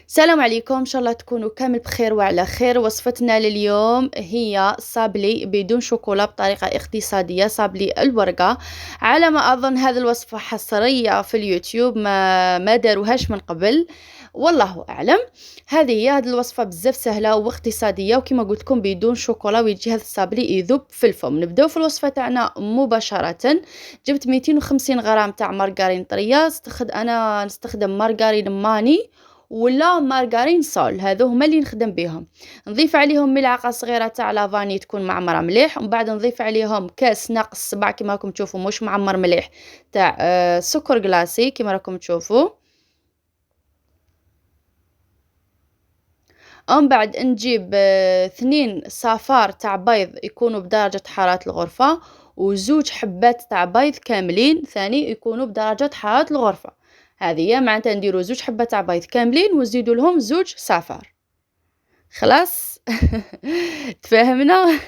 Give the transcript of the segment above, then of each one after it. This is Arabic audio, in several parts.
السلام عليكم، إن شاء الله تكونوا كامل بخير وعلى خير. وصفتنا لليوم هي صابلي بدون شوكولا بطريقة اقتصادية، صابلي الورقة. على ما أظن هذه الوصفة حصرية في اليوتيوب، ما داروهاش من قبل، والله أعلم. هذه الوصفة بزاف سهلة واقتصادية، وكما قلت لكم بدون شوكولا، ويجي هذا الصابلي يذوب في الفم. نبداو في الوصفة تاعنا مباشرة. جبت 250 غرام تاع مارغرين طرية. أنا نستخدم مارغرين ماني ولا مارغرين سول، هذو هما اللي نخدم بيهم. نضيف عليهم ملعقه صغيره تاع لافاني تكون معمره مليح، ومن بعد نضيف عليهم كاس ناقص 7 كما راكم تشوفوا، مش معمر مليح، تاع سكر كلاصي كما راكم تشوفوا. ومن بعد نجيب 2 صفار تاع بيض يكونوا بدرجه حراره الغرفه، وزوج حبات تاع بيض كاملين ثاني يكونوا بدرجه حراره الغرفه. هذه هي معناتها نديروا زوج حبات تاع بيض كاملين ونزيدوا لهم زوج صفار. خلاص. تفاهمنا.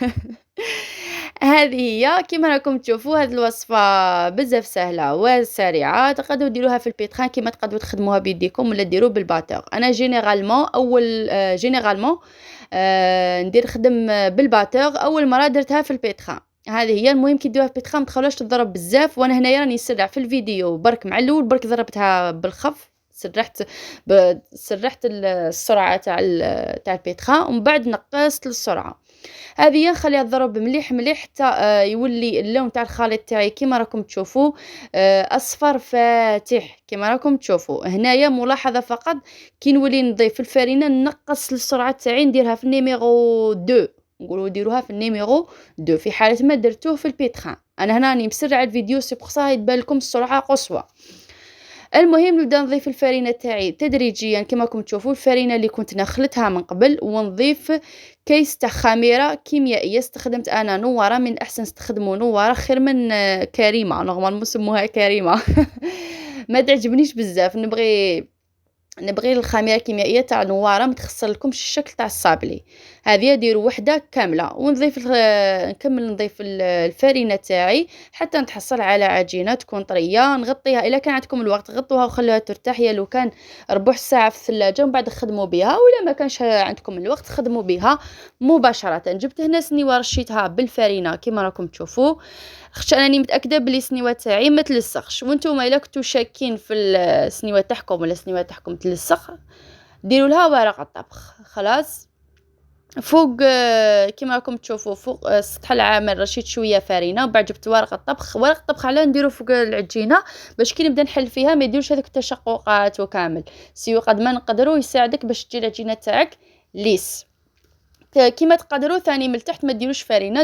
هذه هي كيما راكم تشوفوا، هذه الوصفة بزاف سهلة وسريعة. تقدروا ديروها في البيتخان كيما تقدروا تخدموها بيديكم، ولا ديروا بالباتور. انا جينيرالمون ندير نخدم بالباتور. اول مرة درتها في البيتخان. هذه هي. المهم كي ديروها في البيتخان ما تخلوهاش تضرب بزاف، وانا هنايا راني نسرع في الفيديو برك مع الاول، برك ضربتها بالخف. سرحت السرعة تاع البيتخان، ومن بعد نقصت السرعة. هذه هي. نخليها تضرب مليح مليح حتى يولي اللون تاع الخليط تاعي كيما راكم تشوفوا، اصفر فاتح كيما راكم تشوفوا. هنايا ملاحظة فقط، كي نولي نضيف الفرينة نقص السرعة تاعي، نديرها في النيميرو 2. نقولوا ديروها في النيميرو 2 في حالة ما درتوه في البيتخان. انا هنا راني مسرعة الفيديو، سي بوغ سا يتبان لكم السرعة قصوى. المهم نبدا نضيف الفرينه تاعي تدريجيا كما راكم تشوفوا. الفرينه اللي كنت نخلطها من قبل، ونضيف كيس تاع خميره كيميائيه. استخدمت انا نواره، من الاحسن استخدموا نواره خير من كريمه، نورمالمون نسموها كريمه. ما تعجبنيش بزاف، نبغي الخميره الكيميائيه تاع نواره ما تخسر لكمش الشكل تاع الصابلي. هذه ديروا وحده كامله، ونضيف نكمل نضيف الفرينه تاعي حتى نتحصل على عجينه تكون طريه. نغطيها الا كان عندكم الوقت، غطوها وخلوها ترتاح. يا لو كان ربع ساعه في الثلاجه ومن بعد خدموا بها، ولا ما كانش عندكم الوقت خدموا بها مباشره. جبت هنا سنيوه رشيتها بالفرينه كما راكم تشوفوا، خاطش انني متاكده بلي السنيوه تاعي ما تلصقش. وانتم الا كنتو شاكين في السنيوه تاعكم ولا السنيوه تاعكم تلصق، ديروا لها ورق الطبخ. خلاص. فوق كيما راكم تشوفوا فوق السطح العامل رشيت شويه فرينه، وبعد جبت ورق الطبخ. ورق الطبخ علاه نديرو فوق العجينه باش كي نبدا نحل فيها ما يديروش هذوك التشققات وكامل. سيو قد ما نقدروا يساعدك باش تجي العجينه تاعك ليس. كيما تقدروا ثاني من التحت ما ديروش فرينه،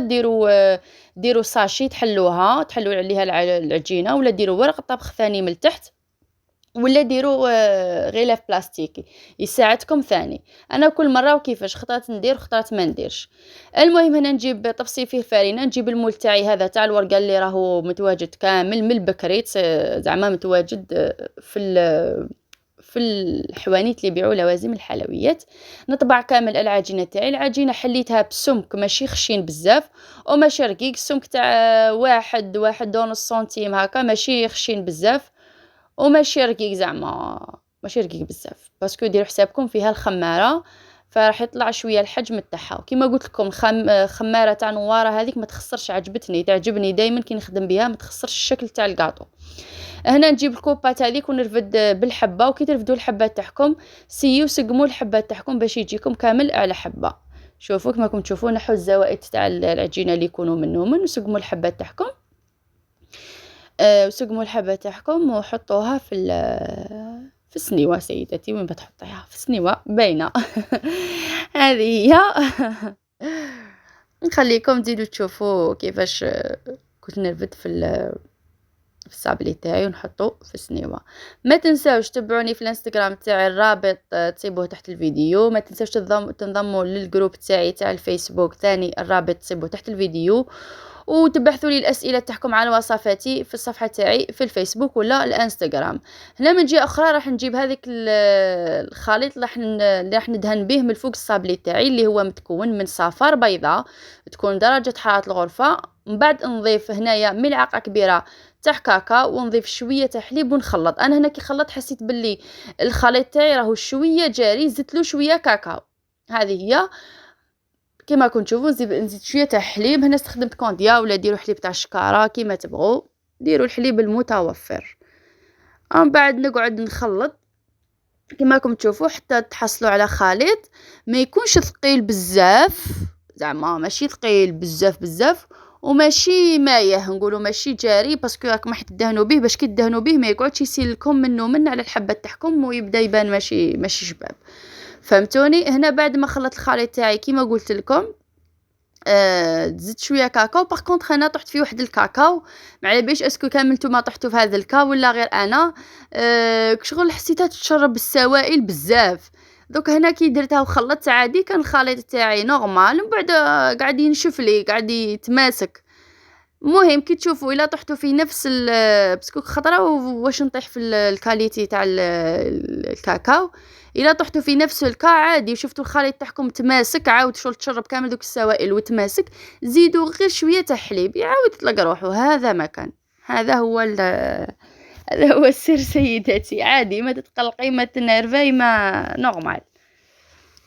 ديروا ساشي تحلوا عليها العجينه، ولا ديروا ورق الطبخ ثاني من التحت، ولا ديروا غلاف بلاستيكي يساعدكم ثاني. انا كل مره وكيفاش خطرات ندير خطرات ما نديرش. المهم هنا نجيب طبسي فيه فرينه، نجيب المول تاعي هذا تاع الورقه اللي راهو متواجد كامل من البكريت، زعما متواجد في الحوانيت اللي يبيعوا لوازم الحلويات. نطبع كامل العجينه تاعي. العجينه حليتها بسمك ماشي خشين بزاف وماشي رقيق، السمك تاع واحد ونص سنتيم هكا، ماشي خشين بزاف وماشي رقيق، زعما ماشي رقيق بزاف، باسكو ديروا حسابكم فيها الخماره، فراح يطلع شويه الحجم تاعها. وكما قلت لكم خماره تاع نواره هذيك ما تخسرش، عجبتني تعجبني دائما كي نخدم بها، ما تخسرش الشكل تاع الكاطو. هنا نجيب الكوبات هذيك ونرفد بالحبه. وكي ترفدوا الحبات تاعكم سيو سقموا الحبات تاعكم باش يجيكم كامل على حبه. شوفوا كما راكم تشوفوا، نحو الزوائد تاع العجينه اللي يكونوا منهم، وسقموا الحبات تاعكم. وسقموا الحبة تاعكم وحطوها في السنيوة. سيدتي وين بتحطيها؟ في السنيوة باينة. هذه هي. نخليكم تزيدوا تشوفوا كيفاش كنت نرفد في الصابلي تاعي ونحطه في السنيوه. ما تنساوش تبعوني في الانستغرام تاعي، الرابط تصيبوه تحت الفيديو. ما تنساوش تنضموا للجروب تاعي تاع الفيسبوك ثاني، الرابط تصيبوه تحت الفيديو. وتبحثوا لي الاسئله تاعكم على وصفاتي في الصفحه تاعي في الفيسبوك ولا الانستغرام. هنا من جهه اخرى راح نجيب هذيك الخليط اللي راح ندهن به من فوق الصابلي تاعي، اللي هو متكون من صفار بيضاء تكون درجه حراره الغرفه. من بعد نضيف هنايا ملعقه كبيره تاع كاكاو ونضيف شويه تاع حليب ونخلط. انا هنا كي خلطت حسيت باللي الخليط تاعي راهو شويه جاري، زدت له شويه كاكاو. هذه هي كيما راكم تشوفوا. نزيد شويه تاع حليب. هنا استخدمت كونديا ولا ديروا حليب تاع الشكاره كيما تبغوا، ديروا الحليب المتوفر. ومن بعد نقعد نخلط كيما راكم تشوفوا حتى تحصلوا على خليط ما يكونش ثقيل بزاف، زعما ماشي ثقيل بزاف بزاف وماشي مايه، نقولوا ماشي جاري، باسكو راكم راح تدهنوا به باش كي تدهنوا به ما يقعدش يسيل لكم منه من على الحبات تاعكم ويبدا يبان ماشي شباب. فهمتوني؟ هنا بعد ما خلطت الخليط تاعي كيما قلت لكم زدت شويه كاكاو. باغ كونطخ انا طحت فيه واحد الكاكاو، ما على باليش اسكو كامل نتوما طحتوا في هذا الكا ولا غير انا. شغل حسيتها تشرب السوائل بزاف. دوك هنا كي درتها وخلطت عادي كان الخليط تاعي نورمال، من بعد قاعد ينشف لي قاعد يتماسك. المهم كي تشوفوا الا طحتوا في نفس باسكو خطره واش نطيح في الكاليتي تاع الكاكاو، الا طحتوا في نفس الكا عادي وشفتوا الخليط تاعكم تماسك عاود شغل تشرب كامل دوك السوائل وتماسك، زيدوا غير شويه تاع حليب يعاود يطلق روحو. هذا ما كان، هذا هو هذا هو السر سيداتي. عادي ما تتقلقي ما تنرفي، ما نورمال،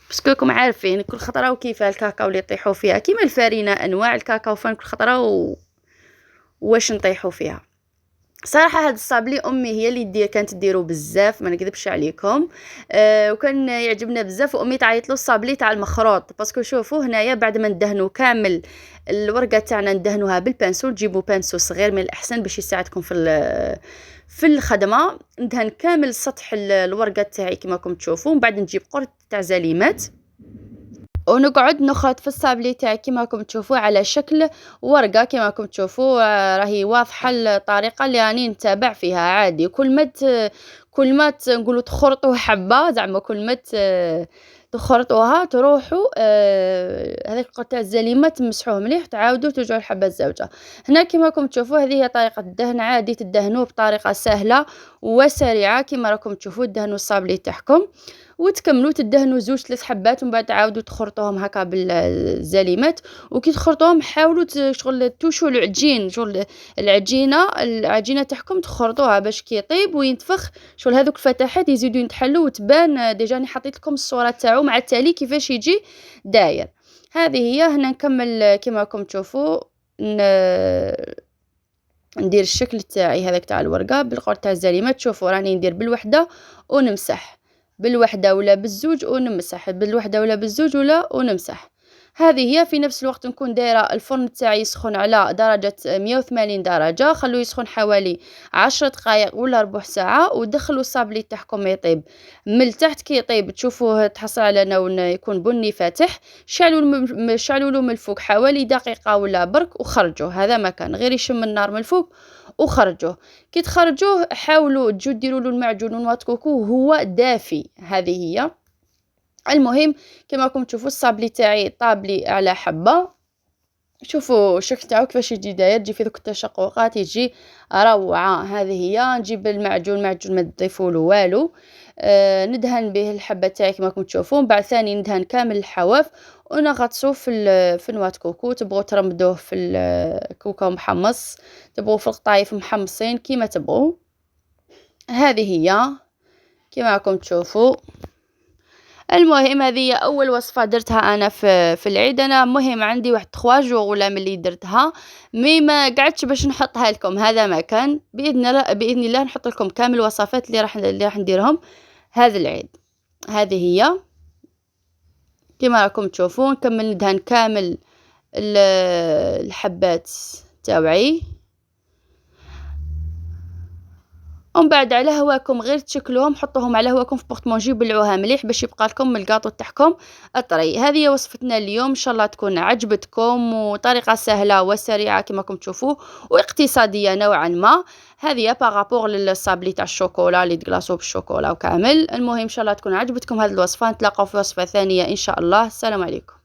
باسكو راكم عارفين كل خطره وكيفاه الكاكاو اللي يطيحوا فيها. كيما الفارينه انواع الكاكاو فان كل خطره واش نطيحوا فيها. صراحه هاد الصابلي امي هي اللي كانت تديرو بزاف، ما نكذبش عليكم. وكان يعجبنا بزاف. وامي تعيط له الصابلي تاع المخروط، باسكو شوفوا هنايا بعد ما ندهنوا كامل الورقه تاعنا ندهنوها بالبانسو. تجيبوا بانسو صغير من الاحسن باش يساعدكم في الخدمه. ندهن كامل سطح الورقه تاعي كما راكم تشوفوا. من بعد نجيب قرط تاع زليمات ونقعد نخرط في الصابلي تاعي كيما راكم تشوفوا على شكل ورقه. كيما راكم تشوفوا راهي واضحه الطريقه اللي راني نتابع فيها. عادي كل ما نقولوا تخرطوا حبه، زعما كل ما تخرطوها تروحوا هذاك القطع تاع الزليمه تمسحوه مليح تعاودوا ترجعوا الحبه الزوجه. هنا كيما راكم تشوفوا هذه هي طريقه الدهن. عادي تدهنوه بطريقه سهله وسريعه كيما راكم تشوفوا. دهنوا الصابلي تاعكم وتكملوا تدهنوا 2-3 حبات ومن بعد تعاودوا تخرطوهم هكا بالزليمات. وكي تخرطوهم حاولوا شغل توشوا العجين، شغل العجينه تاعكم تخرطوها باش كي يطيب وينتفخ شغل هذوك الفتحات يزيدوا يتحلوا وتبان. ديجا راني حطيت لكم الصوره تاعو مع التالي كيفاش يجي داير. هذه هي. هنا نكمل كيما راكم تشوفوا ندير الشكل تاعي هذاك تاع الورقه بالقرط تاع الزليمات. تشوفوا راني ندير بالوحده ونمسح، بالوحده ولا بالزوج ونمسح، بالوحده ولا بالزوج ولا ونمسح. هذه هي. في نفس الوقت نكون دايره الفرن تاعي يسخن على درجه 180 درجه. خلوه يسخن حوالي 10 دقائق ولا ربع ساعه ودخلوا الصابلي تاعكم يطيب من التحت. كي يطيب تشوفوه تحصل على لون يكون بني فاتح. شعلوا له من الفوق حوالي دقيقه ولا برك وخرجوه. هذا ما كان غير يشم النار من الفوق وخرجوه. كي تخرجوه حاولوا تجوا ديروا له المعجون ونوات كوكو وهو دافي. هذه هي. المهم كما راكم تشوفوا الصابلي تاعي طاب لي على حبه. شوفوا الشكل تاعو كيفاش يجي داير، يجي في ذوك التشققات يجي روعه. هذه هي. نجيب المعجون ما تضيفوا له والو. ندهن به الحبه تاعي كما راكم تشوفوا. بعد ثاني ندهن كامل الحواف ونغطسوه في نوات كوكو. تبغوا ترمدوه في الكوكو محمص، تبغوا في القطايف محمصين كيما تبغوا. هذه هي كيما راكم تشوفوا. المهم هذه اول وصفه درتها انا في العيد. انا مهم عندي واحد 3 جوغ ولا ملي درتها مي ما قعدتش باش نحطها لكم. هذا ما كان. باذن الله نحط لكم كامل الوصفات اللي راح نديرهم هذا العيد. هذه هي كما راكم تشوفون. نكمل ندهن كامل الحبات تاوعي ومن بعد على هواكم غير تشكلوهم حطوهم على هواكم في بورطمونجي بلعوها مليح باش يبقى لكم الكاطو تاعكم طري. هذه هي وصفتنا اليوم. ان شاء الله تكون عجبتكم وطريقه سهله وسريعه كما راكم تشوفوا واقتصاديه نوعا ما. هذه بارابور للصابلي تاع الشوكولا اللي تقلاصوه بالشوكولا وكامل. المهم ان شاء الله تكون عجبتكم هذه الوصفه. نتلاقاو في وصفه ثانيه ان شاء الله. السلام عليكم.